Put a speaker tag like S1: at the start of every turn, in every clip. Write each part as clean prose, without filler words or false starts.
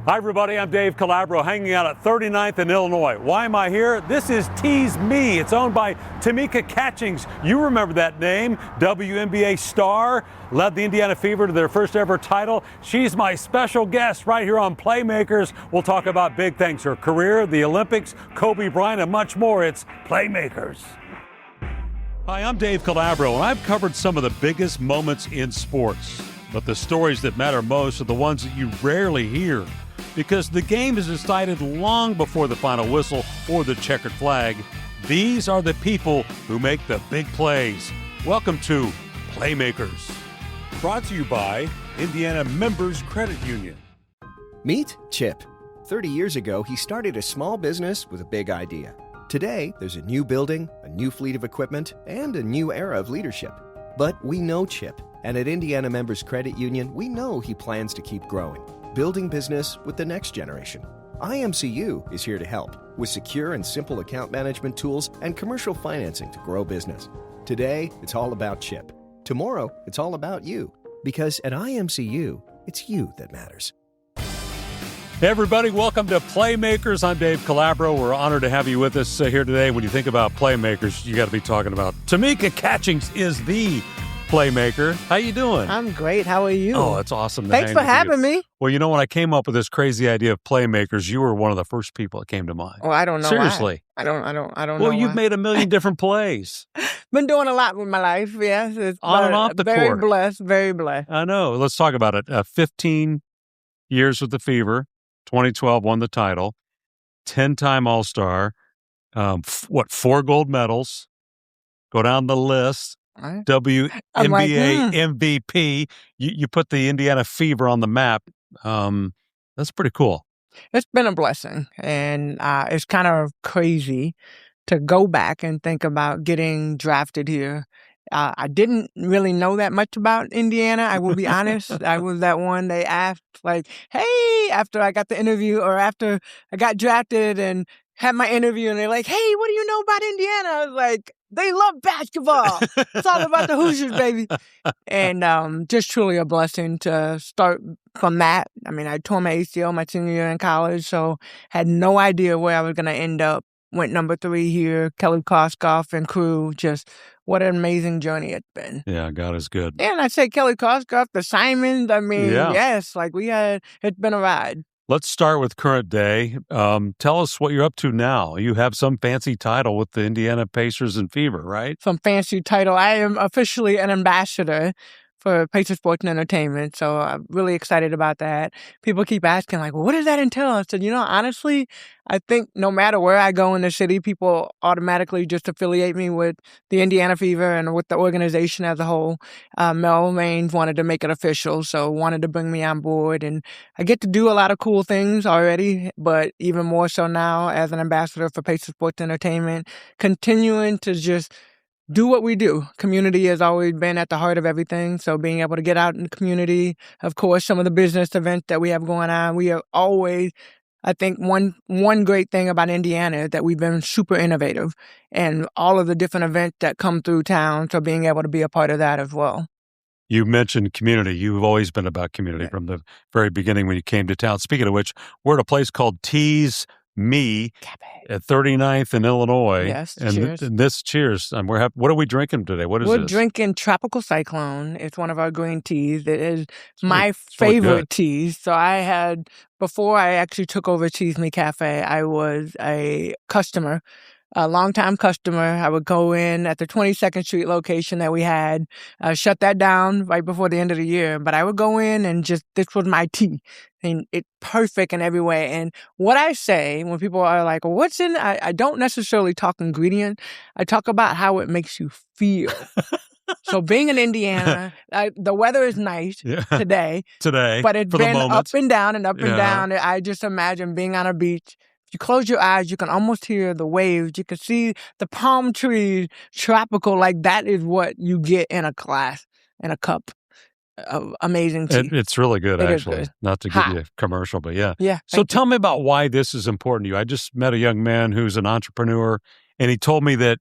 S1: Hi, everybody. I'm Dave Calabro, hanging out at 39th in Illinois. Why am I here? This is Tease Me. It's owned by Tamika Catchings. You remember that name, WNBA star, led the Indiana Fever to their first ever title. She's my special guest right here on Playmakers. We'll talk about big things, her career, the Olympics, Kobe Bryant, and much more. It's Playmakers. Hi, I'm Dave Calabro, and I've covered some of the biggest moments in sports. But the stories that matter most are the ones that you rarely hear, because the game is decided long before the final whistle or the checkered flag. These are the people who make the big plays. Welcome to Playmakers. Brought to you by Indiana Members Credit Union.
S2: Meet Chip. 30 years ago, he started a small business with a big idea. Today, there's a new building, a new fleet of equipment, and a new era of leadership. But we know Chip, and at Indiana Members Credit Union, we know he plans to keep growing, building business with the next generation. IMCU is here to help with secure and simple account management tools and commercial financing to grow business. Today, it's all about Chip. Tomorrow, it's all about you. Because at IMCU, it's you that matters.
S1: Hey, everybody. Welcome to Playmakers. I'm Dave Calabro. We're honored to have you with us here today. When you think about Playmakers, you got to be talking about Tamika Catchings is the Playmaker. How you doing?
S3: I'm great. How are you?
S1: Oh, it's awesome.
S3: Thanks for having me.
S1: Well, you know, when I came up with this crazy idea of Playmakers, you were one of the first people that came to mind.
S3: Well, I don't know.
S1: Seriously.
S3: Why. I don't know.
S1: Well, you've made a million different plays.
S3: Been doing a lot with my life. Yes. It's
S1: on and off the
S3: very
S1: court.
S3: Blessed. Very blessed.
S1: I know. Let's talk about it. 15 years with the Fever. 2012 won the title. 10-time All-Star. 4 gold medals? Go down the list. WNBA MVP. You put the Indiana Fever on the map. That's pretty cool.
S3: It's been a blessing, and it's kind of crazy to go back and think about getting drafted here. I didn't really know that much about Indiana, I will be honest. I was that one they asked, like, hey, after I got the interview or after I got drafted and had my interview, and they're like, hey, what do you know about Indiana? I was like, they love basketball. It's all about the Hoosiers, baby. And just truly a blessing to start from that. I mean, I tore my ACL my senior year in college, so had no idea where I was going to end up. Went number 3 here, Kelly Koskoff and crew. Just what an amazing journey it's been.
S1: Yeah, God is good.
S3: And I say Kelly Koskoff, the Simons. I mean, yes, like it's been a ride.
S1: Let's start with current day. Tell us what you're up to now. You have some fancy title with the Indiana Pacers and Fever, right?
S3: Some fancy title. I am officially an ambassador for Pacers Sports and Entertainment, so I'm really excited about that. People keep asking, like, well, what does that entail? I said, honestly, I think no matter where I go in the city, people automatically just affiliate me with the Indiana Fever and with the organization as a whole. Mel Raines wanted to make it official, so wanted to bring me on board. And I get to do a lot of cool things already, but even more so now as an ambassador for Pacers Sports Entertainment, continuing to just do what we do. Community has always been at the heart of everything. So being able to get out in the community, of course, some of the business events that we have going on, we are always, I think one great thing about Indiana is that we've been super innovative and all of the different events that come through town. So being able to be a part of that as well.
S1: You mentioned community. You've always been about community from the very beginning when you came to town. Speaking of which, we're at a place called Tease Me at 39th in Illinois.
S3: Yes,
S1: and
S3: cheers.
S1: And this, cheers. And what are we drinking today? What is
S3: We're
S1: this?
S3: drinking Tropical Cyclone. It's one of our green teas. It is my favorite teas. So before I actually took over Tease Me Cafe, I was a customer, a longtime customer. I would go in at the 22nd Street location that we had, shut that down right before the end of the year. But I would go in and this was my tea. And it's perfect in every way. And what I say when people are like, well, what's in it? I don't necessarily talk ingredient. I talk about how it makes you feel. So being in Indiana, the weather is nice today. But it's been up and down and up and down. I just imagine being on a beach. If you close your eyes, you can almost hear the waves. You can see the palm trees, tropical. Like that is what you get in a glass, in a cup. Amazing tea.
S1: It's really good, actually.
S3: Good.
S1: Not to give you a commercial, but yeah.
S3: Yeah.
S1: So tell me about why this is important to you. I just met a young man who's an entrepreneur, and he told me that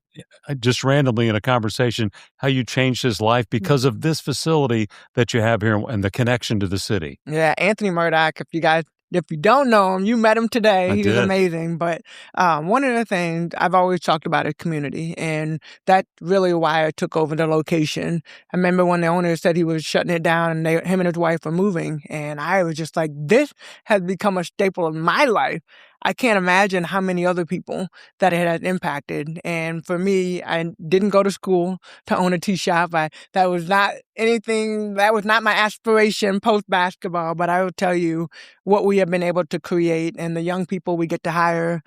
S1: just randomly in a conversation how you changed his life because of this facility that you have here and the connection to the city.
S3: Yeah, Anthony Murdoch, if you guys If you don't know him, you met him today.
S1: I
S3: He's
S1: did.
S3: amazing. But one of the things I've always talked about is community, and that's really why I took over the location. I remember when the owner said he was shutting it down, and him and his wife were moving, and I was just like, this has become a staple of my life. I can't imagine how many other people that it has impacted. And for me, I didn't go to school to own a tea shop. That was not my aspiration post-basketball, but I will tell you what we have been able to create and the young people we get to hire.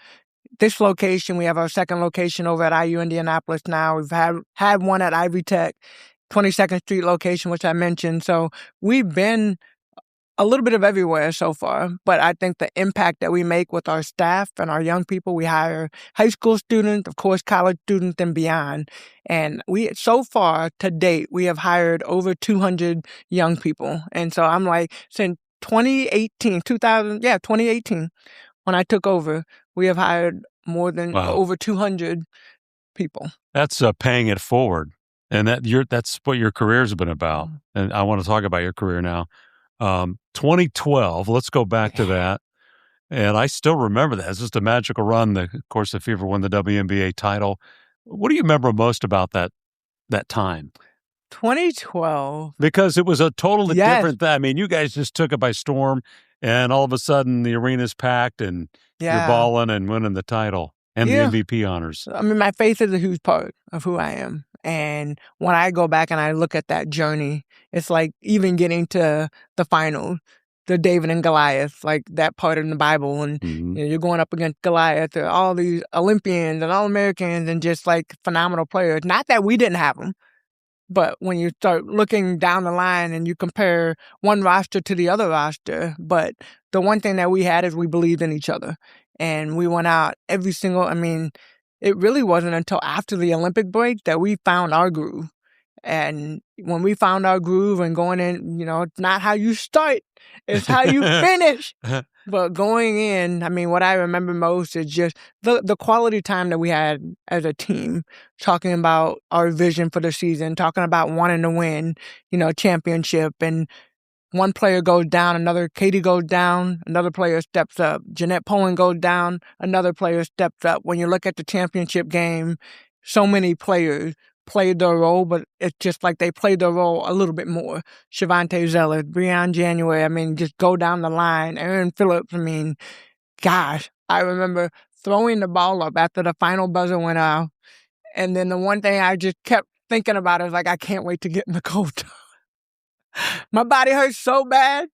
S3: This location, we have our second location over at IU Indianapolis now. We've had one at Ivy Tech, 22nd Street location, which I mentioned. So we've been a little bit of everywhere so far, but I think the impact that we make with our staff and our young people, we hire high school students, of course, college students and beyond. And so far to date, we have hired over 200 young people. And so I'm like, since 2018, when I took over, we have hired more than over 200 people.
S1: That's paying it forward. And that's what your career's been about. And I want to talk about your career now. 2012, let's go back to that. And I still remember that. It's just a magical run. Of course, the Fever won the WNBA title. What do you remember most about that time?
S3: 2012.
S1: Because it was a totally different thing. I mean, you guys just took it by storm, and all of a sudden the arena's packed, and you're balling and winning the title and the MVP honors.
S3: I mean, my faith is a huge part of who I am. And when I go back and I look at that journey, it's like even getting to the final, the David and Goliath, like that part in the Bible. And you're going up against Goliath, or all these Olympians and All-Americans and just like phenomenal players. Not that we didn't have them, but when you start looking down the line and you compare one roster to the other roster, but the one thing that we had is we believed in each other. And we went out it really wasn't until after the Olympic break that we found our groove. And when we found our groove and going in, it's not how you start, it's how you finish. But going in, what I remember most is just the quality time that we had as a team, talking about our vision for the season, talking about wanting to win, championship. And one player goes down, Katie goes down, another player steps up. Jeanette Poland goes down, another player steps up. When you look at the championship game, so many players played their role, but it's just like they played their role a little bit more. Shavante Zeller, Breon January, just go down the line. Aaron Phillips, gosh, I remember throwing the ball up after the final buzzer went off. And then the one thing I just kept thinking about is like, I can't wait to get in the cold tub. My body hurts so bad,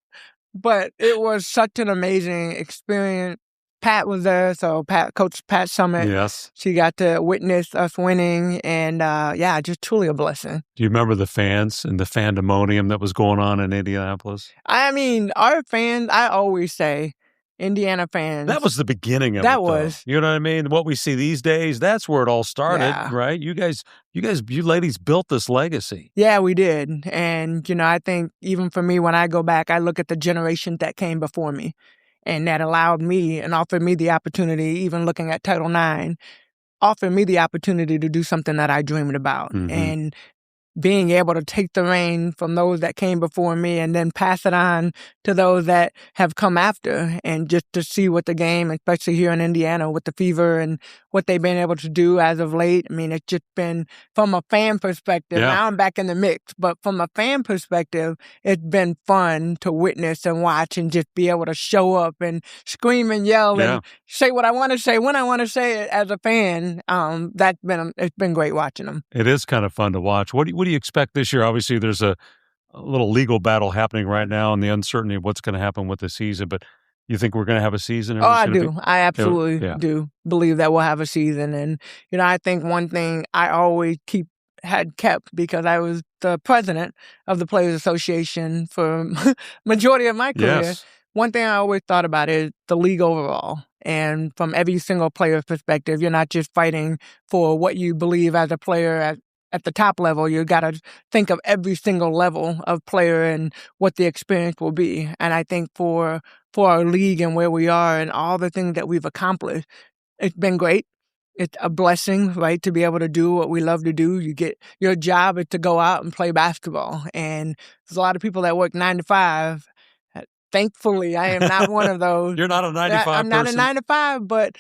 S3: but it was such an amazing experience. Pat was there, so Coach Pat Summitt.
S1: Yes.
S3: She got to witness us winning, and just truly a blessing.
S1: Do you remember the fans and the fandemonium that was going on in Indianapolis?
S3: Our fans, I always say, Indiana fans.
S1: That was the beginning of it. That was. You know what I mean? What we see these days, that's where it all started, right? You ladies built this legacy.
S3: Yeah, we did. And, I think even for me, when I go back, I look at the generation that came before me, and that allowed me and offered me the opportunity, even looking at Title IX, offered me the opportunity to do something that I dreamed about. And being able to take the reign from those that came before me and then pass it on to those that have come after, and just to see what the game, especially here in Indiana with the Fever and what they've been able to do as of late. It's just been, from a fan perspective, now I'm back in the mix, but from a fan perspective, it's been fun to witness and watch and just be able to show up and scream and yell and say what I want to say when I want to say it as a fan. It's been great watching them.
S1: It is kind of fun to watch. What do you expect this year? Obviously, there's a little legal battle happening right now and the uncertainty of what's going to happen with the season, but you think we're going to have a season?
S3: I do. I absolutely do believe that we'll have a season. And, I think one thing I always had kept, because I was the president of the Players Association for majority of my career.
S1: Yes.
S3: One thing I always thought about is the league overall. And from every single player's perspective, you're not just fighting for what you believe as a player at the top level. You got to think of every single level of player and what the experience will be. And I think for our league and where we are and all the things that we've accomplished, it's been great. It's a blessing, right, to be able to do what we love to do. Your job is to go out and play basketball. And there's a lot of people that work 9 to 5 Thankfully, I am not one of those.
S1: You're not a 95
S3: I'm not
S1: person?
S3: a 9 to 5, but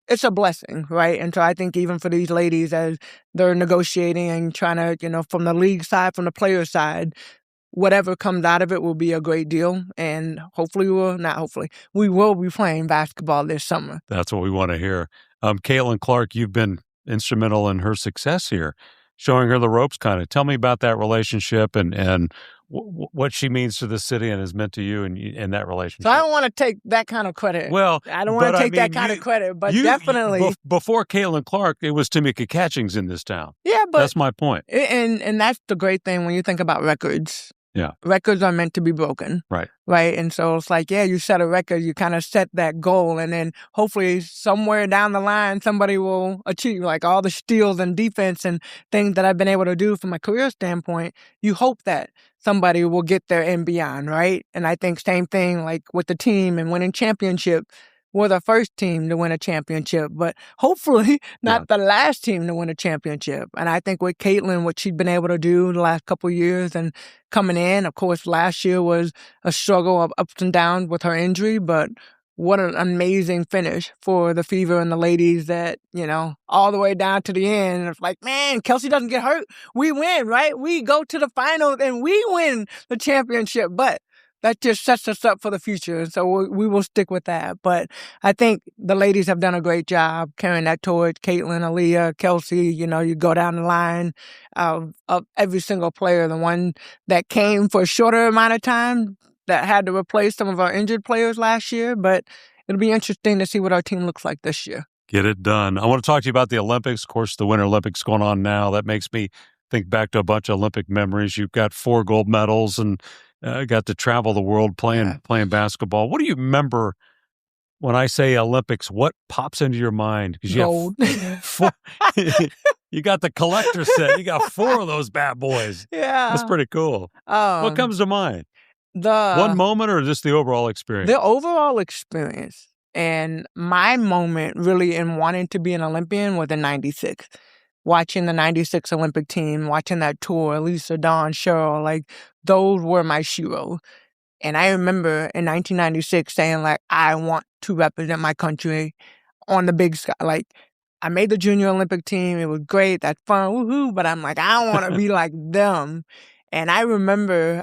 S3: it's a blessing, right? And so I think even for these ladies, as they're negotiating and trying to, from the league side, from the player side, whatever comes out of it will be a great deal. And hopefully we will be playing basketball this summer.
S1: That's what we want to hear. Caitlin Clark, you've been instrumental in her success here, showing her the ropes kind of. Tell me about that relationship and what she means to the city and has meant to you in that relationship.
S3: So I don't want to take that kind of credit.
S1: Well,
S3: I don't want to take that kind of credit, but definitely.
S1: Before Caitlin Clark, it was Tamika Catchings in this town.
S3: Yeah, but
S1: that's my point.
S3: And that's the great thing when you think about records.
S1: Yeah.
S3: Records are meant to be broken.
S1: Right.
S3: Right. And so it's like, yeah, you set a record, you kind of set that goal, and then hopefully somewhere down the line, somebody will achieve, like all the steals and defense and things that I've been able to do from a career standpoint. You hope that somebody will get there and beyond. Right. And I think same thing like with the team and winning championship. We're the first team to win a championship, but hopefully not the last team to win a championship. And I think with Caitlin, what she's been able to do the last couple of years and coming in, of course, last year was a struggle of ups and downs with her injury, but what an amazing finish for the Fever and the ladies that, all the way down to the end. It's like, man, Kelsey doesn't get hurt. We win, right? We go to the finals and we win the championship, but that just sets us up for the future. And so we will stick with that. But I think the ladies have done a great job carrying that torch. Caitlin, Aaliyah, Kelsey, you go down the line of every single player. The one that came for a shorter amount of time that had to replace some of our injured players last year. But it'll be interesting to see what our team looks like this year.
S1: Get it done. I want to talk to you about the Olympics. Of course, the Winter Olympics going on now. That makes me think back to a bunch of Olympic memories. You've got 4 gold medals and got to travel the world playing basketball. What do you remember when I say Olympics? What pops into your mind? Because
S3: gold.
S1: You got the collector set. You got 4 of those bad boys.
S3: Yeah,
S1: that's pretty cool. What comes to mind? One moment or just the overall experience?
S3: The overall experience. And my moment really in wanting to be an Olympian was in '96. Watching the 96 Olympic team, watching that tour, Lisa, Dawn, Cheryl, like those were my heroes. And I remember in 1996 saying like, I want to represent my country on the big sky. Like I made the junior Olympic team. It was great. That's fun. Woohoo. But I'm like, I want to be like them. And I remember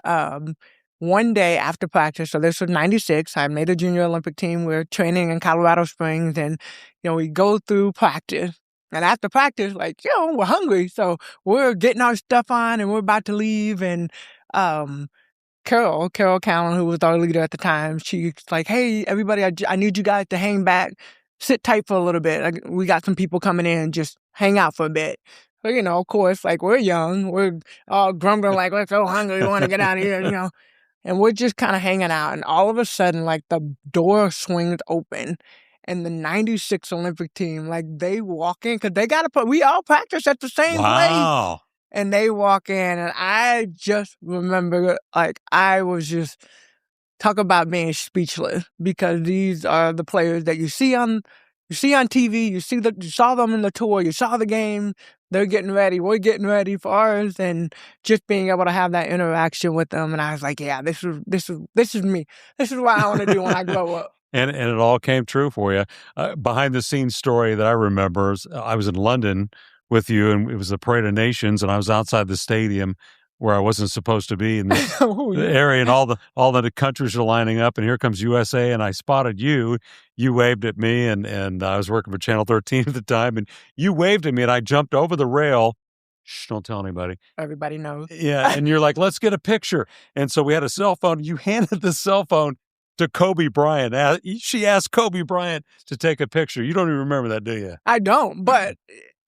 S3: one day after practice, so this was 96, I made the junior Olympic team. We were training in Colorado Springs and, we go through practice. And after practice, like, we're hungry. So we're getting our stuff on and we're about to leave. And Carol Callan, who was our leader at the time, she's like, hey, everybody, I need you guys to hang back, sit tight for a little bit. We got some people coming in, just hang out for a bit. So, of course, like we're young. We're all grumbling like, we're so hungry, we want to get out of here, And we're just kind of hanging out. And all of a sudden, like the door swings open. And the 96 Olympic team, like they walk in because we all practice at the same place. And they walk in and I just remember like I was just talk about being speechless because these are the players that you see on TV, you saw them in the tour, you saw the game, they're getting ready, we're getting ready for ours, and just being able to have that interaction with them. And I was like, yeah, this is me. This is what I want to do when I grow up.
S1: And it all came true for you. Behind the scenes story that I remember is I was in London with you, and it was the Parade of Nations, and I was outside the stadium where I wasn't supposed to be in this area, and all the countries are lining up, and here comes USA, and I spotted you. You waved at me, and I was working for Channel 13 at the time, and you waved at me, and I jumped over the rail. Shh, don't tell anybody.
S3: Everybody knows.
S1: Yeah, and you're like, let's get a picture. And so we had a cell phone. You handed the cell phone to Kobe Bryant. She asked Kobe Bryant to take a picture. You don't even remember that, do you?
S3: I don't, but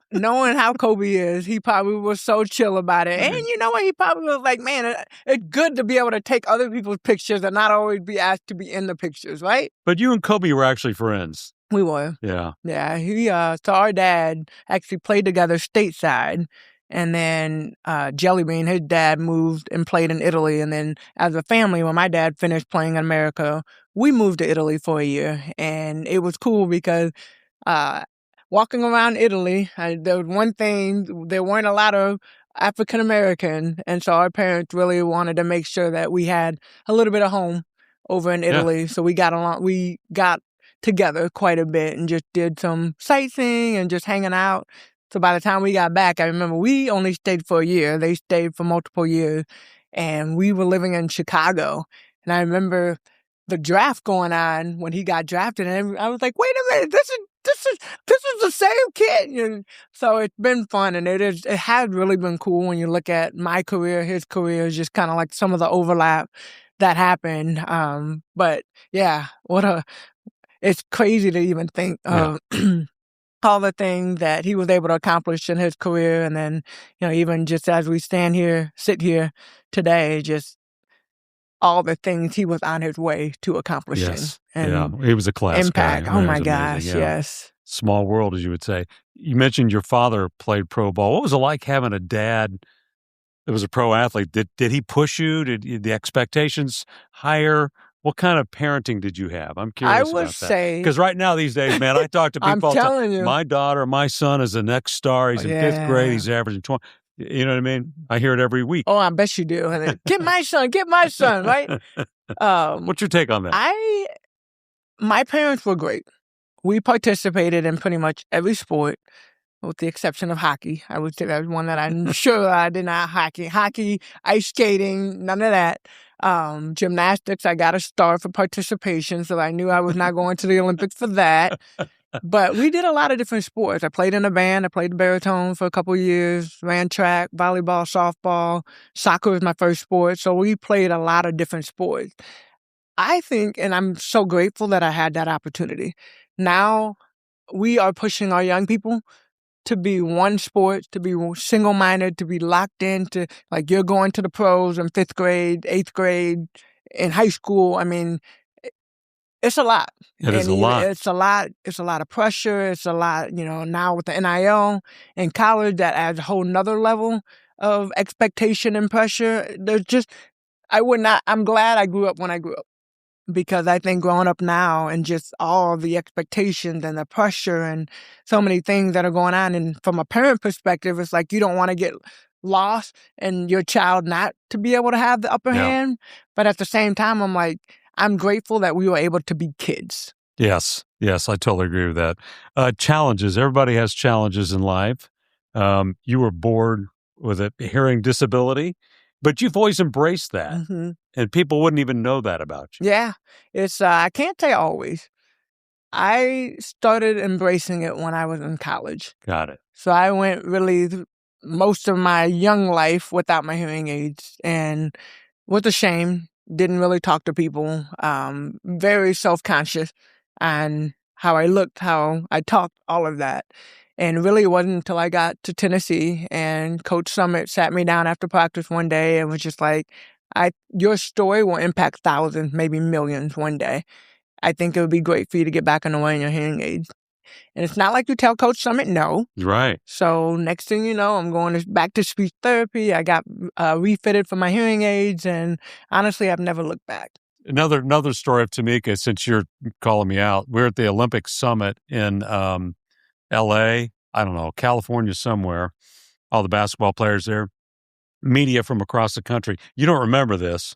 S3: knowing how Kobe is, he probably was so chill about it. And you know what? He probably was like, man, it's good to be able to take other people's pictures and not always be asked to be in the pictures, right?
S1: But you and Kobe were actually friends.
S3: We were.
S1: Yeah.
S3: Yeah. So our dad actually played together stateside. And then Jellybean, his dad, moved and played in Italy. And then as a family, when my dad finished playing in America, we moved to Italy for a year. And it was cool because walking around Italy, there was one thing, there weren't a lot of African American. And so our parents really wanted to make sure that we had a little bit of home over in Italy. So we got along. We got together quite a bit and just did some sightseeing and just hanging out. So by the time we got back, I remember we only stayed for a year. They stayed for multiple years. And we were living in Chicago. And I remember the draft going on when he got drafted. And I was like, wait a minute, this is the same kid. And so it's been fun. And it has really been cool when you look at my career, his career, just kind of like some of the overlap that happened. But yeah, it's crazy to even think of all the things that he was able to accomplish in his career. And then, even just as we sit here today, just all the things he was on his way to accomplishing.
S1: Yes.
S3: And
S1: he was a class
S3: impact.
S1: guy.
S3: Oh
S1: He
S3: my
S1: was
S3: gosh,
S1: amazing, yeah.
S3: yes.
S1: Small world, as you would say. You mentioned your father played pro ball. What was it like having a dad that was a pro athlete? Did he push you? Did the expectations higher? What kind of parenting did you have? I'm curious
S3: I
S1: about
S3: would
S1: that.
S3: say,
S1: Because right now, these days, man, I talk to
S3: I'm
S1: people all the time.
S3: telling you.
S1: My son is the next star. He's in fifth grade.
S3: Yeah.
S1: He's averaging 20. You know what I mean? I hear it every week.
S3: Oh, I bet you do. And then, get my son, right?
S1: What's your take on that?
S3: My parents were great. We participated in pretty much every sport, with the exception of hockey. I would say that was one that I'm sure I did not hockey. Hockey, ice skating, none of that. Gymnastics, I got a star for participation, so I knew I was not going to the Olympics for that. But we did a lot of different sports. I played in a band. I played the baritone for a couple of years, ran track, volleyball, softball. Soccer was my first sport. So we played a lot of different sports. I think, and I'm so grateful that I had that opportunity. Now we are pushing our young people to be one sport, to be single-minded, to be locked into, like, you're going to the pros in 5th grade, 8th grade, in high school. I mean, it's a lot.
S1: It is a lot.
S3: It's a lot. It's a lot of pressure. It's a lot, now with the NIL in college, that adds a whole nother level of expectation and pressure. I'm glad I grew up when I grew up, because I think growing up now and just all the expectations and the pressure and so many things that are going on, and from a parent perspective, it's like you don't want to get lost and your child not to be able to have the upper hand. But at the same time, I'm like, I'm grateful that we were able to be kids.
S1: Yes, I totally agree with that. Challenges. Everybody has challenges in life. You were born with a hearing disability, but you've always embraced that.
S3: Mm-hmm.
S1: And people wouldn't even know that about you.
S3: Yeah. It's, I can't say always. I started embracing it when I was in college.
S1: Got it.
S3: So I went really most of my young life without my hearing aids, and was ashamed, didn't really talk to people, very self-conscious on how I looked, how I talked, all of that. And really it wasn't until I got to Tennessee and Coach Summitt sat me down after practice one day and was just like, your story will impact thousands, maybe millions one day. I think it would be great for you to get back on the way in your hearing aids. And it's not like you tell Coach Summitt no.
S1: Right.
S3: So next thing you know, I'm going back to speech therapy. I got refitted for my hearing aids, and honestly, I've never looked back.
S1: Another story of Tamika, since you're calling me out. We're at the Olympic Summit in L.A., I don't know, California somewhere. All the basketball players there, media from across the country. You don't remember this.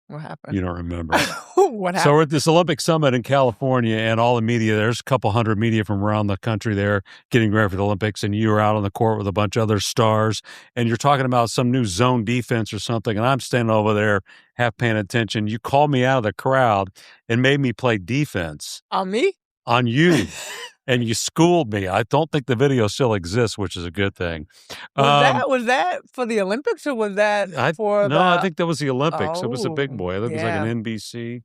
S3: What happened?
S1: You don't remember.
S3: What happened?
S1: So we're at this Olympic Summit in California, and all the media, there's a couple hundred media from around the country there getting ready for the Olympics, and you were out on the court with a bunch of other stars, and you're talking about some new zone defense or something, and I'm standing over there half paying attention. You called me out of the crowd and made me play defense.
S3: On me?
S1: On you. And you schooled me. I don't think the video still exists, which is a good thing.
S3: Was that for the Olympics, or was that for
S1: No, I think that was the Olympics. It was a big boy. It was like
S3: yeah.
S1: an NBC.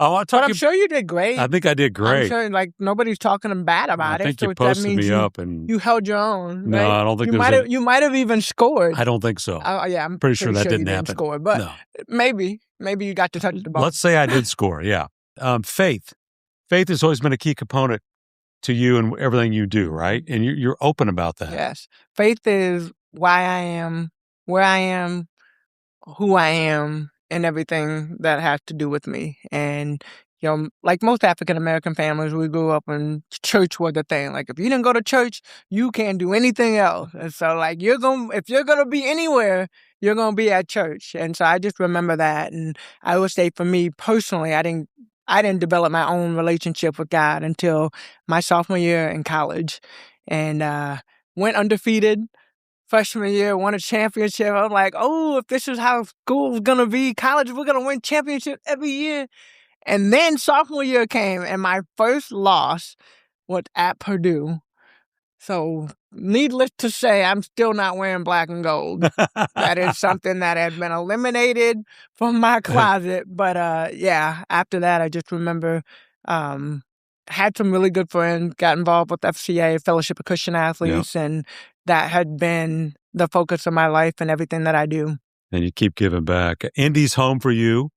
S1: I
S3: But I'm sure you did great.
S1: I think I did great.
S3: I'm sure, nobody's talking bad about
S1: I think
S3: it.
S1: you posted me up, and
S3: you held your own.
S1: No,
S3: right?
S1: I don't think
S3: you might have even scored.
S1: I don't think so.
S3: Yeah, I'm
S1: pretty sure that
S3: you
S1: didn't happen.
S3: Score, but
S1: no.
S3: maybe you got to touch the ball.
S1: Let's say I did score. Yeah, faith has always been a key component to you and everything you do, right? And you're open about that.
S3: Yes, faith is why I am where I am, who I am, and everything that has to do with me. And like most African American families, we grew up and church was the thing. Like, if you didn't go to church, you can't do anything else. And so, like, if you're gonna be anywhere, you're going to be at church. And so I just remember that. And I would say for me personally, I didn't develop my own relationship with God until my sophomore year in college, and went undefeated. Freshman year, won a championship. I'm like, oh, if this is how school's going to be, college, we're going to win championship every year. And then sophomore year came, and my first loss was at Purdue. So needless to say, I'm still not wearing black and gold. That is something that had been eliminated from my closet. But yeah, after that, I just remember had some really good friends, got involved with FCA, Fellowship of Christian Athletes, and that had been the focus of my life and everything that I do.
S1: And you keep giving back. Indy's home for you.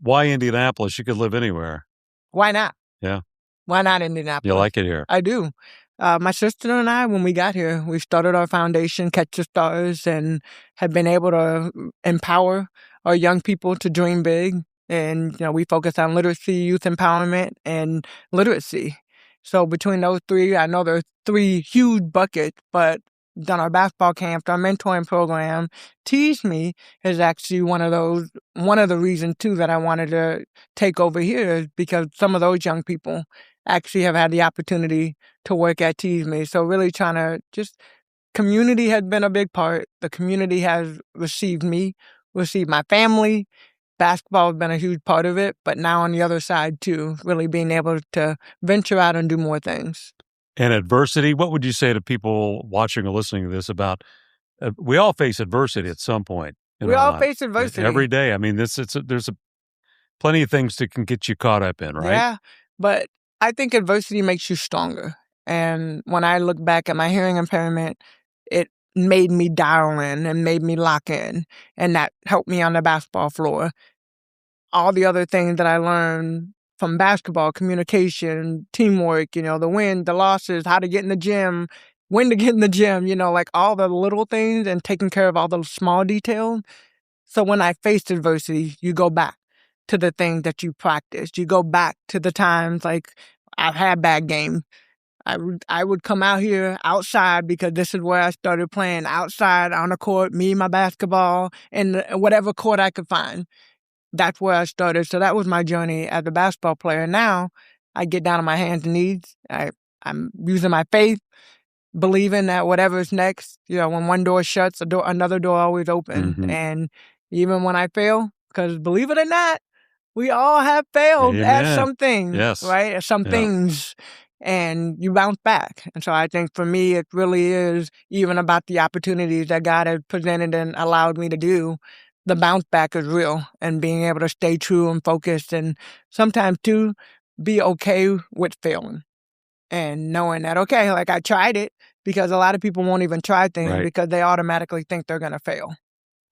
S1: Why Indianapolis? You could live anywhere.
S3: Why not?
S1: Yeah.
S3: Why not Indianapolis?
S1: You like it here?
S3: I do. My sister and I, when we got here, we started our foundation, Catch the Stars, and have been able to empower our young people to dream big. And, we focus on literacy, youth empowerment, and literacy. So between those three, I know there's three huge buckets, but done our basketball camps, our mentoring program. Tease Me is actually one of the reasons, too, that I wanted to take over here is because some of those young people actually have had the opportunity to work at Tease Me. So really trying to community has been a big part. The community has received me, received my family. Basketball has been a huge part of it, but now on the other side, too, really being able to venture out and do more things.
S1: And adversity, what would you say to people watching or listening to this about, we all face adversity at some point.
S3: We all face adversity.
S1: Every day. I mean, there's plenty of things that can get you caught up in, right?
S3: Yeah, but I think adversity makes you stronger. And when I look back at my hearing impairment, it made me dial in and made me lock in. And that helped me on the basketball floor. All the other things that I learned from basketball, communication, teamwork, the win, the losses, how to get in the gym, when to get in the gym, like all the little things and taking care of all the small details. So when I faced adversity, you go back to the things that you practiced. You go back to the times like I've had bad games. I would come out here outside because this is where I started playing outside on the court, me, my basketball, and whatever court I could find. That's where I started. So that was my journey as a basketball player. Now I get down on my hands and knees. I'm using my faith, believing that whatever's next, when one door shuts, another door always opens.
S1: Mm-hmm.
S3: And even when I fail, because believe it or not, we all have failed at some things, right? At some things. And you bounce back. And so I think for me, it really is even about the opportunities that God has presented and allowed me to do. The bounce back is real, and being able to stay true and focused, and sometimes too, be okay with failing and knowing that, okay, like I tried it, because a lot of people won't even try things because they automatically think they're going to fail.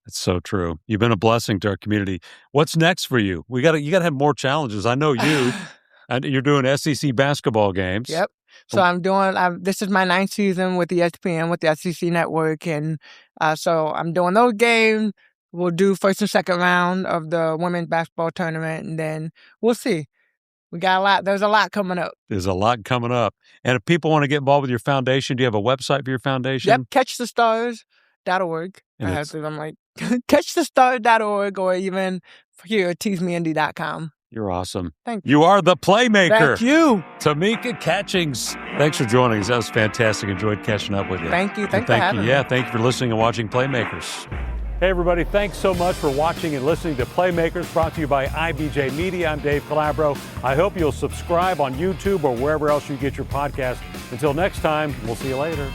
S1: That's so true. You've been a blessing to our community. What's next for you? You got to have more challenges. I know you. And you're doing SEC basketball games.
S3: Yep. So this is my 9th season with ESPN, with the SEC Network. And so I'm doing those games. We'll do first and second round of the women's basketball tournament. And then we'll see. We got a lot. There's a lot coming up.
S1: There's a lot coming up. And if people want to get involved with your foundation, do you have a website for your foundation?
S3: Yep. CatchTheStars.org. I'm like, CatchTheStars.org, or even here at teaseMeIndy.com.
S1: You're awesome.
S3: Thank you.
S1: You are the playmaker.
S3: Thank you.
S1: Tamika Catchings. Thanks for joining us. That was fantastic. Enjoyed catching up with you.
S3: Thank you. Thank you.
S1: Yeah, thank you for listening and watching Playmakers. Hey, everybody. Thanks so much for watching and listening to Playmakers, brought to you by IBJ Media. I'm Dave Calabro. I hope you'll subscribe on YouTube or wherever else you get your podcast. Until next time, we'll see you later.